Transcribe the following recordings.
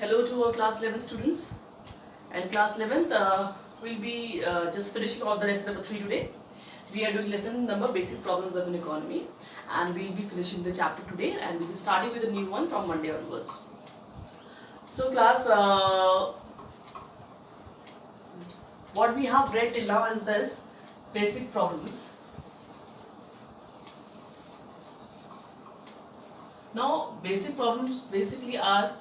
Hello to all class 11 students. And class 11th, we'll be just finishing off the lesson number 3 today. We are doing lesson number basic problems of an economy, and we'll be finishing the chapter today, and we'll be starting with a new one from Monday onwards. So class, what we have read till now is this basic problems. Now basic problems basically are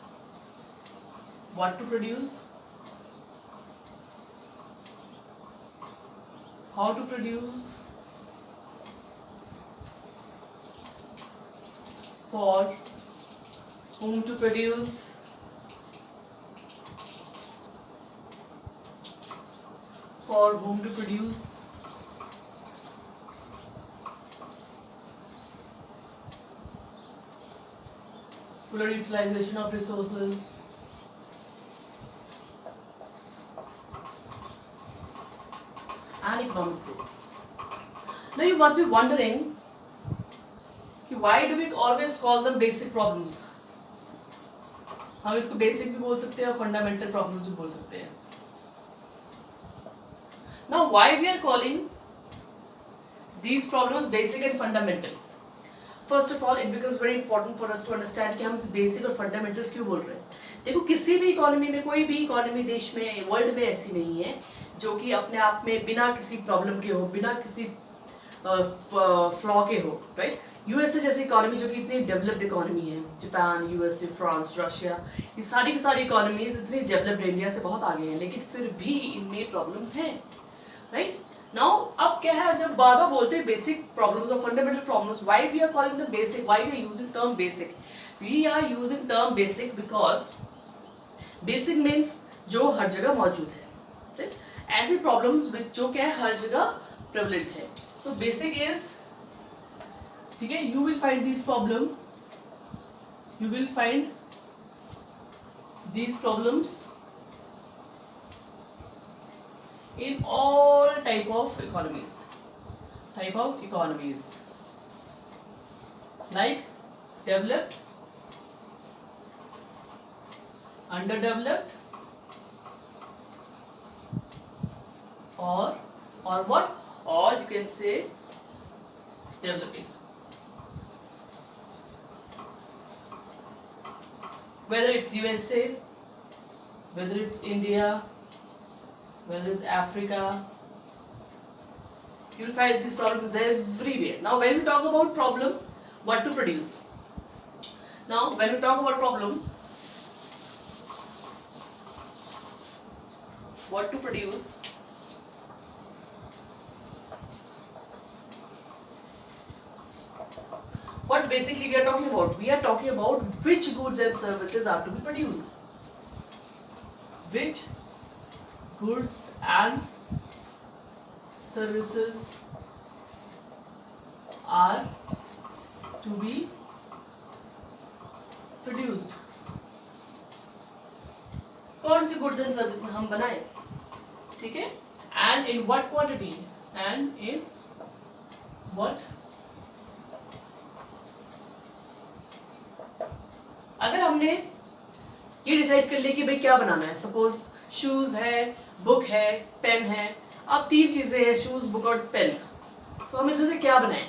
what to produce, how to produce, for whom to produce, for whom to produce, fuller utilization of resources, and economic growth. Now you must be wondering, why do we always call them basic problems? हम इसको basic भी बोल सकते हैं और fundamental problems भी बोल सकते हैं. Now why we are calling these problems basic and fundamental? First of all, it becomes very important for us to understand कि हम इस बेसिक और फंडामेंटल क्यों बोल रहे हैं. देखो, किसी भी इकोनॉमी में, कोई भी इकोनॉमी देश में, वर्ल्ड में ऐसी नहीं है जो कि अपने आप में बिना किसी प्रॉब्लम के हो, बिना किसी फ्लॉ के हो, राइट. यूएसए जैसी इकोनॉमी जो कि इतनी डेवलप्ड इकोनॉमी है, जापान, यूएसए, फ्रांस, रशिया, ये सारी की सारी इकोनॉमीज इतनी डेवलप्ड इंडिया से बहुत आगे हैं, लेकिन फिर भी इनमें प्रॉब्लम्स हैं, राइट. नाउ अब क्या है, जब बार बार बोलते हैं बेसिक प्रॉब्लम्स और fundamental problems, why we are calling the basic, why we are using term basic? We are using term basic because basic means जो हर जगह मौजूद है, राइट. ऐसी प्रॉब्लम्स जो क्या है हर जगह प्रेवलेंट है. सो बेसिक इज, ठीक है, you will find this problem, you will find these problems in all type of economies, like developed, underdeveloped, or what, or you can say developing. Whether it's USA, whether it's India, whether it's Africa, you'll find these problems everywhere. Now when we talk about problem, what to produce? Now when we talk about problem, what to produce, what basically we are talking about? We are talking about which goods and services are to be produced. Which goods and services are to be produced. कौन सी goods and services हम बनाएं, ठीक है, and in what quantity, and in what. अगर हमने ये decide कर लिया कि भाई क्या बनाना है, सपोज शूज है, बुक है, पेन है, अब तीन चीजें हैं, शूज, बुक और पेन, तो हम इसमें से क्या बनाएं?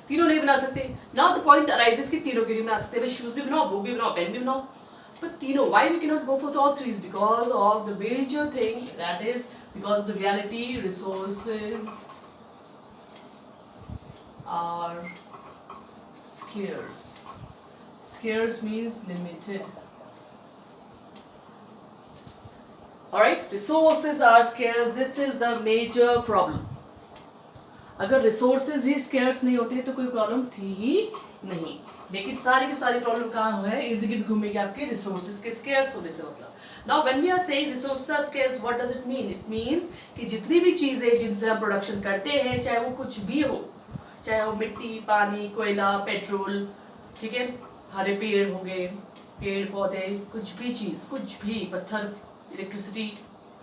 तीनों नहीं बना सकते. नाउ द पॉइंट अराइजेस कि तीनों क्यों नहीं बना सकते? भाई शूज भी बनाओ, बुक भी बनाओ, पेन भी बनाओ, but तीनों, why we cannot go for all three? Because of the major thing, that is because of the reality, resources are scarce. Scarce means limited. Alright, resources are scarce. This is the major problem. अगर resources ही scarce नहीं होते तो कोई problem थी ही नहीं. लेकिन सारी की सारी problem कहाँ है? इर्द गिर्द घूमेगी आपके resources के scarce होने से मतलब. Now when we are saying resources are scarce, what does it mean? It means कि जितनी भी चीजें जिनसे हम प्रोडक्शन करते हैं, चाहे वो कुछ भी हो, चाहे वो मिट्टी, पानी, कोयला, पेट्रोल, ठीक है, हरे पेड़ हो गए, पेड़ पौधे, कुछ भी चीज़, कुछ भी, पत्थर, इलेक्ट्रिसिटी,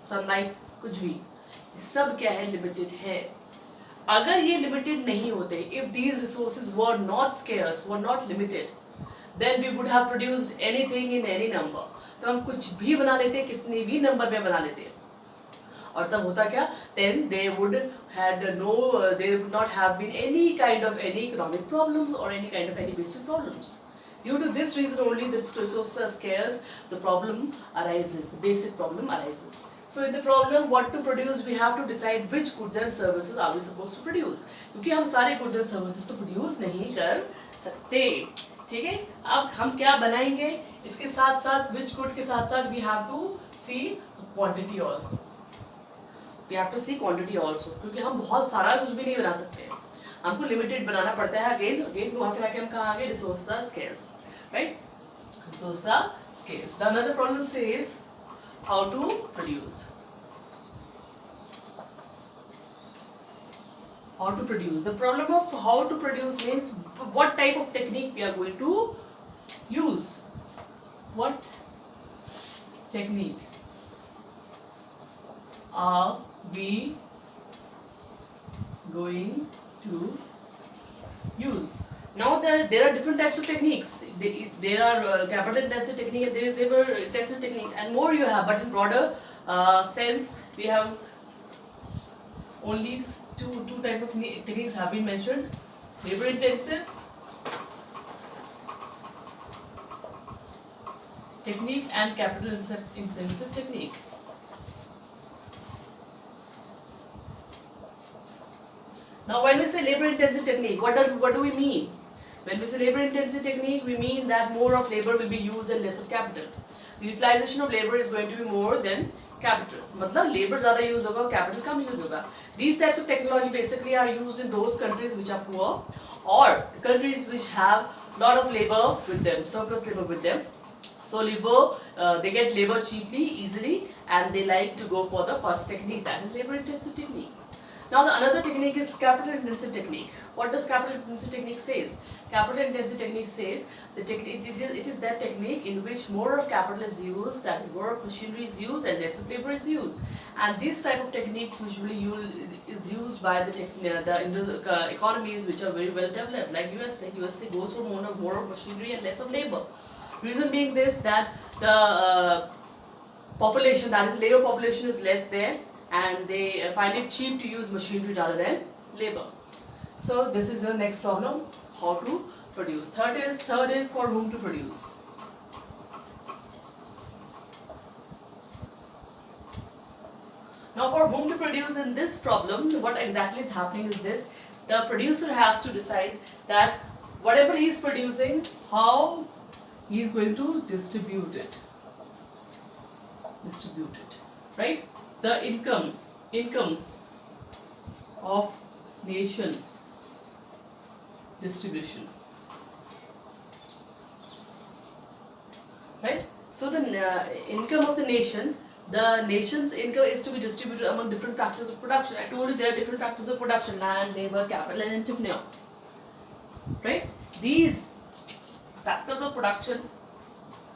सनलाइट, कुछ भी, सब क्या है, लिमिटेड है. अगर ये लिमिटेड नहीं होते, if these resources were not scarce, were not limited, then we would have produced anything in any number. तो हम कुछ भी बना लेते, कितनी भी नंबर में बना लेते. और तब होता क्या, then they would not have been any kind of any economic problems or any kind of any basic problems. Due to this reason only, this resources are scarce, the problem arises, the basic problem arises. So in the problem what to produce, we have to decide which goods and services are we supposed to produce. क्योंकि हम सारे goods and services तो produce नहीं कर सकते, ठीक है. अब हम क्या बनाएंगे, इसके साथ साथ which good के साथ साथ we have to see quantity also. We have to see quantity also, क्योंकि हम बहुत सारा कुछ भी नहीं बना सकते हैं, हमको लिमिटेड बनाना पड़ता है. अगेन वहाँ फिर आके हम कहाँ आ गए, resources are scarce, right? Resources are scarce. The another problem says how to produce. How to produce. The problem of how to produce means what type of technique we are going to use. What technique are we going to use? Now there are different types of techniques. There are capital intensive technique and there is labor intensive technique, and more you have, but in broader sense we have only two type of techniques have been mentioned: labor intensive technique and capital intensive technique. Now when we say labor intensive technique, what do we mean? When we say labor intensive technique, we mean that more of labor will be used and less of capital. The utilization of labor is going to be more than capital. मतलब labor ज़्यादा use होगा, capital कम use होगा. These types of technology basically are used in those countries which are poor, or the countries which have lot of labor with them, surplus labor with them. So they get labor cheaply, easily, and they like to go for the first technique, that is labor intensive technique. Now the another technique is capital intensive technique. What does capital intensive technique says? Capital intensive technique says it is that technique in which more of capital is used, that is more of machinery is used and less of labor is used. And this type of technique usually is used by the economies which are very well developed, like USA. USA goes for more of machinery and less of labor. Reason being this, that the population, that is labor population, is less there, and they find it cheap to use machinery rather than labor. So this is the next problem, how to produce. Third is for whom to produce. Now for whom to produce in this problem, what exactly is happening is this: the producer has to decide that whatever he is producing, how he is going to distribute it, right? The income of nation distribution, right? So the income of the nation's income is to be distributed among different factors of production. I told you there are different factors of production: land, labor, capital, and entrepreneur, right? These factors of production,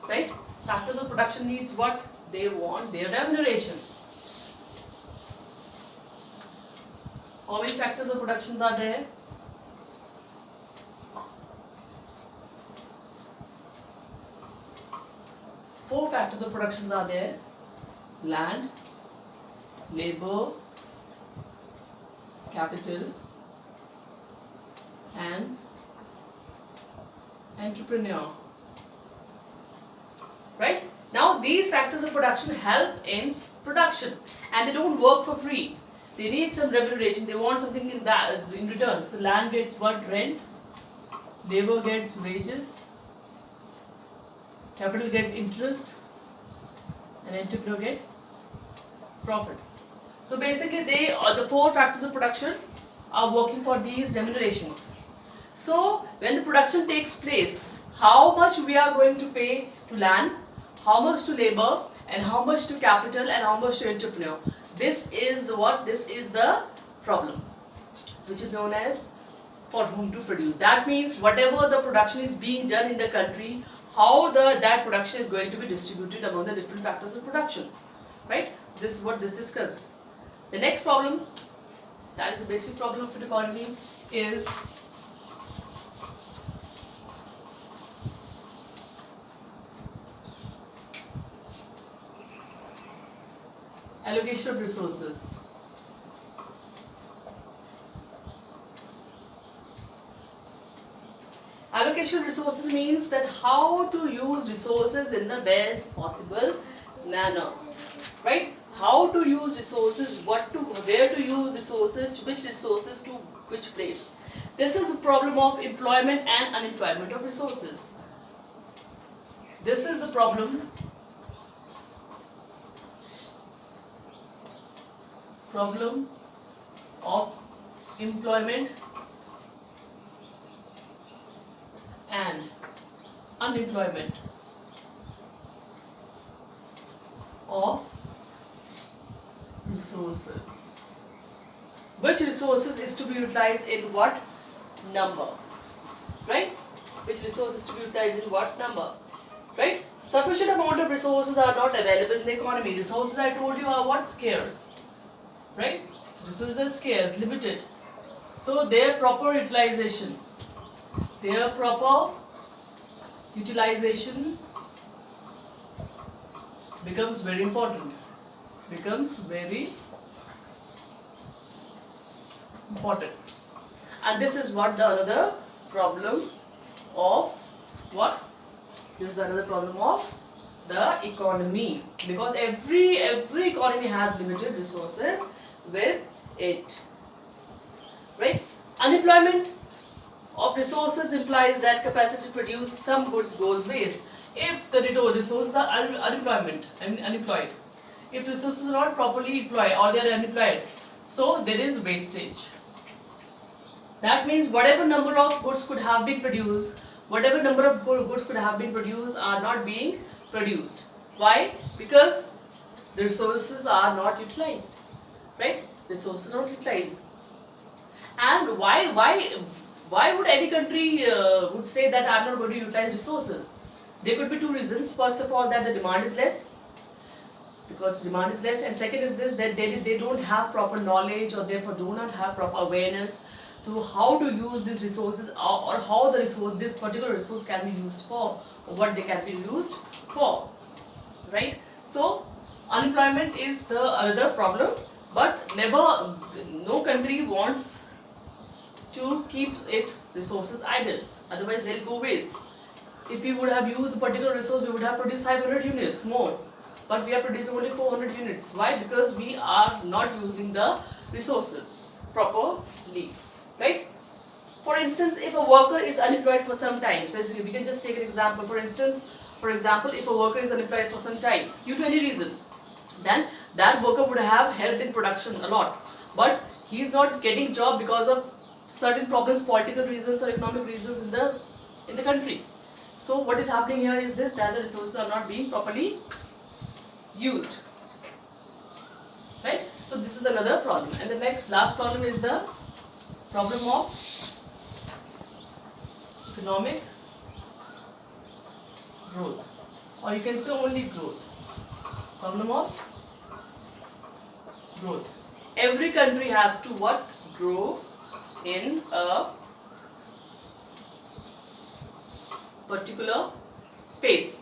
right? Factors of production needs what? They want their remuneration. How many factors of production are there? Four factors of production are there: land, labor, capital, and entrepreneur. Right? Now these factors of production help in production, and they don't work for free. They need some remuneration. They want something in return. So land gets what? Rent. Labor gets wages. Capital gets interest. And entrepreneur get profit. So basically, the four factors of production are working for these remunerations. So when the production takes place, how much we are going to pay to land, how much to labor, and how much to capital, and how much to entrepreneur. This is the problem, which is known as for whom to produce. That means whatever the production is being done in the country, how that production is going to be distributed among the different factors of production, right? So this is what this discusses. The next problem, that is the basic problem of the economy, is Allocation of resources. Allocation of resources means that how to use resources in the best possible manner, right? How to use resources, where to use resources, which resources to which place. This is a problem of employment and unemployment of resources. This is the problem of employment and unemployment of resources. Which resources is to be utilized in what number, right? Which resources to be utilized in what number, right? Sufficient amount of resources are not available in the economy. Resources, I told you, are what? Scarce, right? Resources are scarce, limited. So their proper utilization becomes very important. And this is what the another problem of what? This is another problem of the economy, because every economy has limited resources with it, right? Unemployment of resources implies that capacity to produce some goods goes waste. If the resources are unemployed, if resources are not properly employed or they are unemployed, so there is wastage. That means whatever number of goods could have been produced, are not being produced. Why? Because the resources are not utilized, right? Resources are not utilized. And why would any country would say that I'm not going to utilize resources? There could be two reasons. First of all, that the demand is less, and second is this, that they don't have proper knowledge, or therefore do not have proper awareness to how to use these resources, or how this particular resource can be used for, or what they can be used for, right? So unemployment is the another problem, but no country wants to keep its resources idle, otherwise they'll go waste. If we would have used a particular resource, we would have produced 500 units more, but we are producing only 400 units. Why? Because we are not using the resources properly, right? For instance, if a worker is unemployed for some time, so we can just take an example. For example, if a worker is unemployed for some time due to any reason, then that worker would have helped in production a lot, but he is not getting job because of certain problems, political reasons or economic reasons in the country. So what is happening here is this, that the resources are not being properly used, right? So this is another problem. And the last problem is the problem of economic growth, or you can say only growth. Problem of growth. Every country has to what? Grow in a particular pace.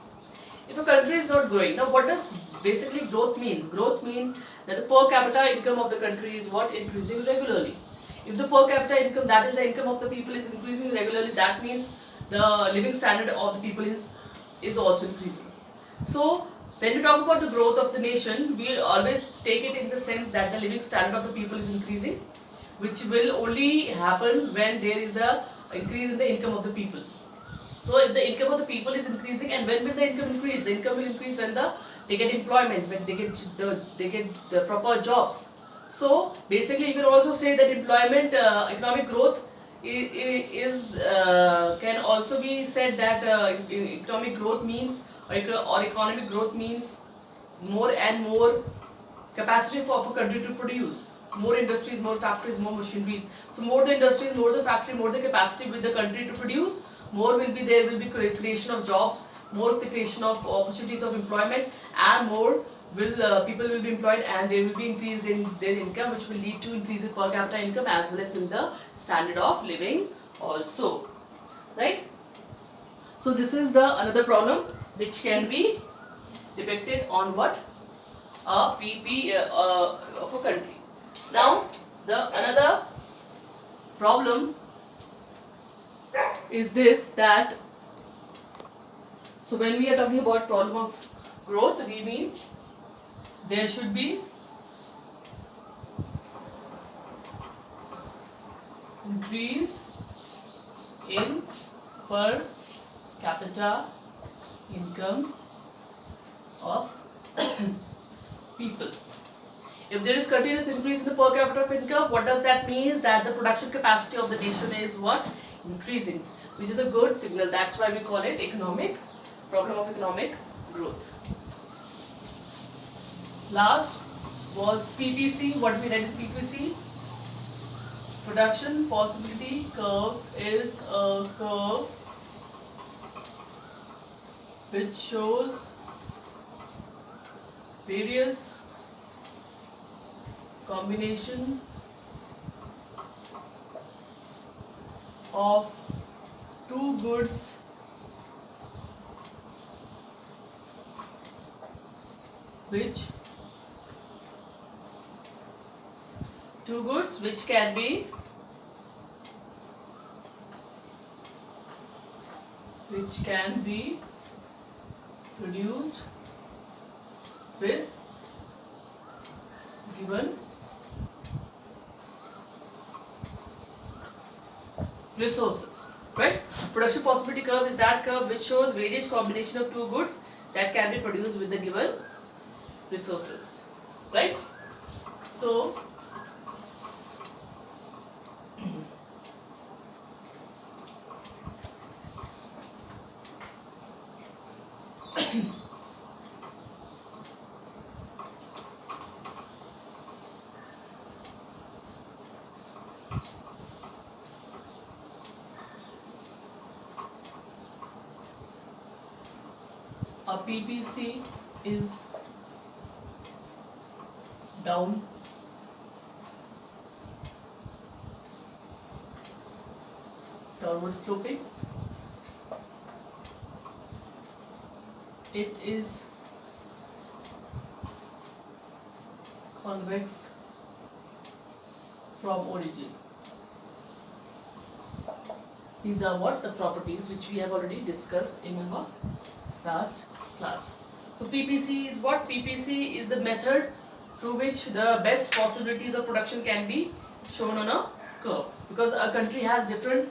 If a country is not growing, now what does basically growth means? Growth means that the per capita income of the country is what? Increasing regularly. If the per capita income, that is the income of the people, is increasing regularly, that means the living standard of the people is also increasing. So when we talk about the growth of the nation, we always take it in the sense that the living standard of the people is increasing, which will only happen when there is a increase in the income of the people. So if the income of the people is increasing, and when will the income increase? The income will increase when they get employment, when they get the proper jobs. So basically, you can also say that employment, economic growth can also be said that economic growth means, or economic growth means more and more capacity for a country to produce. More industries, more factories, more machineries. So more the industries, more the factory, more the capacity with the country to produce, more there will be creation of jobs, more the creation of opportunities of employment, and more people will be employed, and there will be increase in their income, which will lead to increase in per capita income as well as in the standard of living also, right? So this is the another problem which can be depicted on what? a PP of a country. Now, the another problem is this, that so when we are talking about problem of growth, we mean there should be increase in per capita income of people. If there is continuous increase in the per capita of income, what does that mean? That the production capacity of the nation is what? Increasing, which is a good signal. That's why we call it economic problem of economic growth. Last was PPC. What we read in PPC? Production possibility curve is a curve which shows various combination of two goods which can be produced with given resources, right? Production possibility curve is that curve which shows various combination of two goods that can be produced with the given resources, right? So a PPC is downward sloping. It is convex from origin. These are what the properties which we have already discussed in our last class. So PPC is what? PPC is the method through which the best possibilities of production can be shown on a curve, because a country has different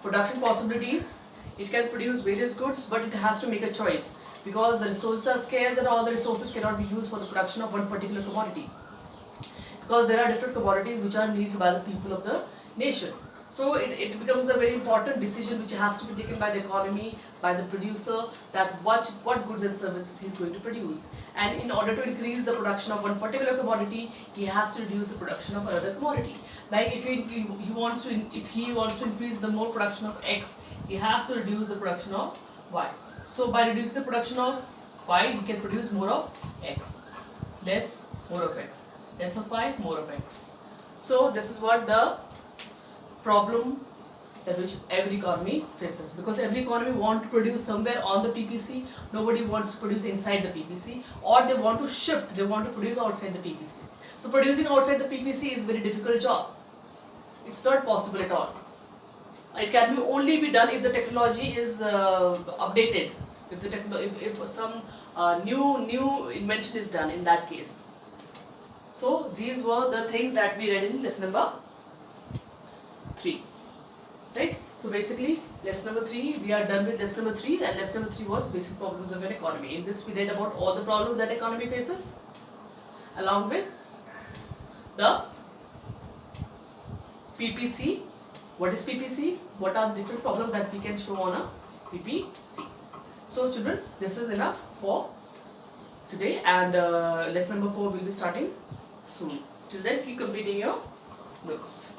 production possibilities. It can produce various goods, but it has to make a choice, because the resources are scarce and all the resources cannot be used for the production of one particular commodity, because there are different commodities which are needed by the people of the nation. So it becomes a very important decision which has to be taken by the economy, by the producer, that what goods and services he is going to produce. And in order to increase the production of one particular commodity, he has to reduce the production of another commodity. Like if he wants to increase the more production of X, he has to reduce the production of Y. So by reducing the production of Y, he can produce more of X. Less, more of X. Less of Y, more of X. So this is what the problem that which every economy faces, because every economy wants to produce somewhere on the PPC. Nobody wants to produce inside the PPC, or they want to shift, they want to produce outside the PPC. So producing outside the PPC is very difficult job. It's not possible at all. It can only be done if the technology is updated, if some new invention is done in that case. So these were the things that we read in lesson number 3, right? So basically lesson number 3, we are done with lesson number 3, and lesson number 3 was basic problems of an economy. In this we read about all the problems that economy faces, along with the PPC. What is PPC? What are the different problems that we can show on a PPC? So children, this is enough for today, and lesson number 4 will be starting soon. Till then, keep completing your notes.